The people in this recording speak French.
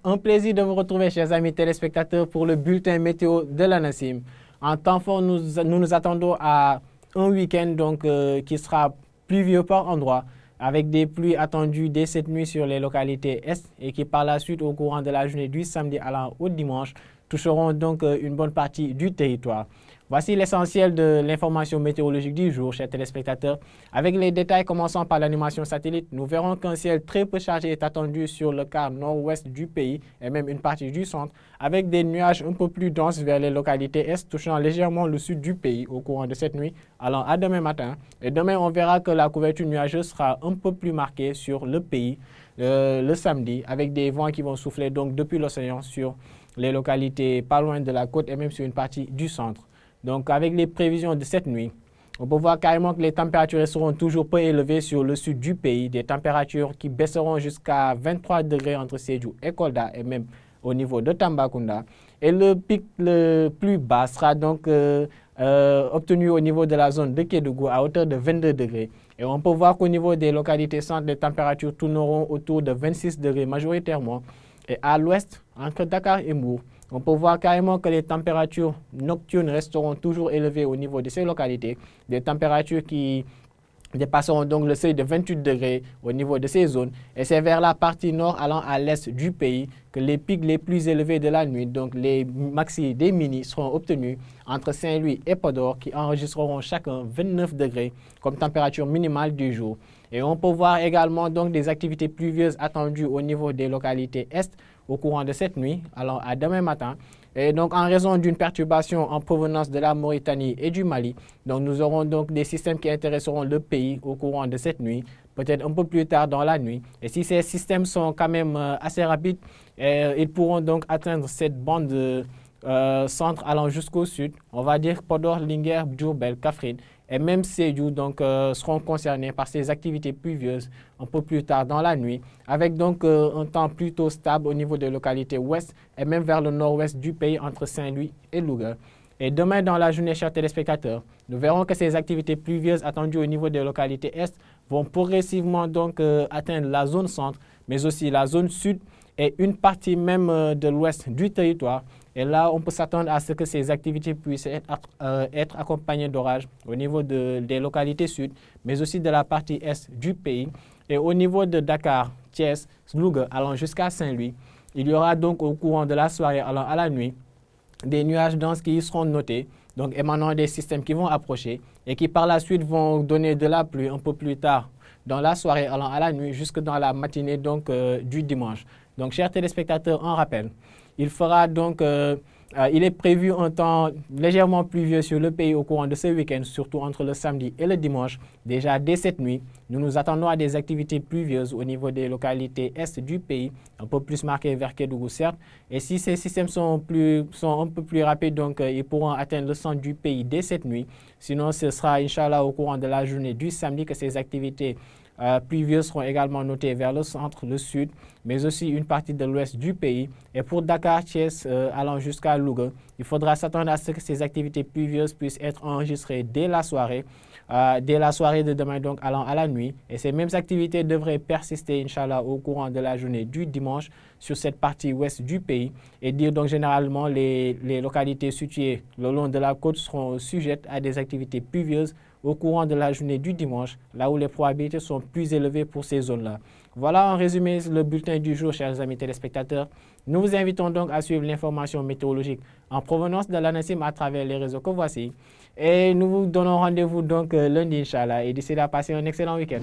un plaisir de vous retrouver, chers amis téléspectateurs, pour le bulletin météo de l'ANACIM. En temps fort, nous attendons à un week-end qui sera pluvieux par endroits, avec des pluies attendues dès cette nuit sur les localités est et qui par la suite, au courant de la journée du samedi allant au dimanche, toucheront donc une bonne partie du territoire. Voici l'essentiel de l'information météorologique du jour, chers téléspectateurs. Avec les détails commençant par l'animation satellite, nous verrons qu'un ciel très peu chargé est attendu sur le quart nord-ouest du pays et même une partie du centre, avec des nuages un peu plus denses vers les localités est touchant légèrement le sud du pays au courant de cette nuit, allant à demain matin. Et demain, on verra que la couverture nuageuse sera un peu plus marquée sur le pays le samedi, avec des vents qui vont souffler donc depuis l'océan sur les localités pas loin de la côte et même sur une partie du centre. Donc, avec les prévisions de cette nuit, on peut voir carrément que les températures seront toujours peu élevées sur le sud du pays, des températures qui baisseront jusqu'à 23 degrés entre Sédhiou et Kolda et même au niveau de Tambacounda. Et le pic le plus bas sera donc obtenu au niveau de la zone de Kédougou à hauteur de 22 degrés. Et on peut voir qu'au niveau des localités centres, les températures tourneront autour de 26 degrés majoritairement. Et à l'ouest, entre Dakar et Mbour, on peut voir carrément que les températures nocturnes resteront toujours élevées au niveau de ces localités, des températures qui dépasseront donc le seuil de 28 degrés au niveau de ces zones. Et c'est vers la partie nord allant à l'est du pays que les pics les plus élevés de la nuit, donc les maxi des mini, seront obtenus entre Saint-Louis et Podor qui enregistreront chacun 29 degrés comme température minimale du jour. Et on peut voir également donc des activités pluvieuses attendues au niveau des localités est au courant de cette nuit, allant à demain matin. Et donc, en raison d'une perturbation en provenance de la Mauritanie et du Mali, donc nous aurons donc des systèmes qui intéresseront le pays au courant de cette nuit, peut-être un peu plus tard dans la nuit. Et si ces systèmes sont quand même assez rapides, ils pourront donc atteindre cette bande de centre allant jusqu'au sud. On va dire Podor, Linguère, Diourbel, Kaffrine et même Sédhiou seront concernés par ces activités pluvieuses un peu plus tard dans la nuit, avec donc un temps plutôt stable au niveau des localités ouest et même vers le nord-ouest du pays entre Saint-Louis et Louga. Et demain dans la journée, chers téléspectateurs, nous verrons que ces activités pluvieuses attendues au niveau des localités est vont progressivement donc atteindre la zone centre, mais aussi la zone sud et une partie même de l'ouest du territoire. Et là, on peut s'attendre à ce que ces activités puissent être accompagnées d'orages au niveau des localités sud, mais aussi de la partie est du pays. Et au niveau de Dakar, Thiès, Louga, allant jusqu'à Saint-Louis, il y aura donc au courant de la soirée allant à la nuit des nuages denses qui y seront notés, donc émanant des systèmes qui vont approcher et qui par la suite vont donner de la pluie un peu plus tard dans la soirée allant à la nuit jusque dans la matinée du dimanche. Donc, chers téléspectateurs, en rappel, il est prévu un temps légèrement pluvieux sur le pays au courant de ce week-end, surtout entre le samedi et le dimanche. Déjà dès cette nuit, nous nous attendons à des activités pluvieuses au niveau des localités est du pays, un peu plus marquées vers Kédougou certes. Et si ces systèmes sont un peu plus rapides, ils pourront atteindre le centre du pays dès cette nuit. Sinon, ce sera, Inch'Allah, au courant de la journée du samedi que ces activités pluvieuses seront également notées vers le centre, le sud, mais aussi une partie de l'ouest du pays. Et pour Dakar, Thiès, allant jusqu'à Louga, il faudra s'attendre à ce que ces activités pluvieuses puissent être enregistrées dès la soirée de demain, donc allant à la nuit. Et ces mêmes activités devraient persister, Inch'Allah, au courant de la journée du dimanche sur cette partie ouest du pays. Et dire donc généralement les localités situées le long de la côte seront sujettes à des activités pluvieuses au courant de la journée du dimanche, là où les probabilités sont plus élevées pour ces zones-là. Voilà en résumé le bulletin du jour, chers amis téléspectateurs. Nous vous invitons donc à suivre l'information météorologique en provenance de l'ANACIM à travers les réseaux que voici. Et nous vous donnons rendez-vous donc lundi, Inch'Allah. Et d'ici là, passez un excellent week-end.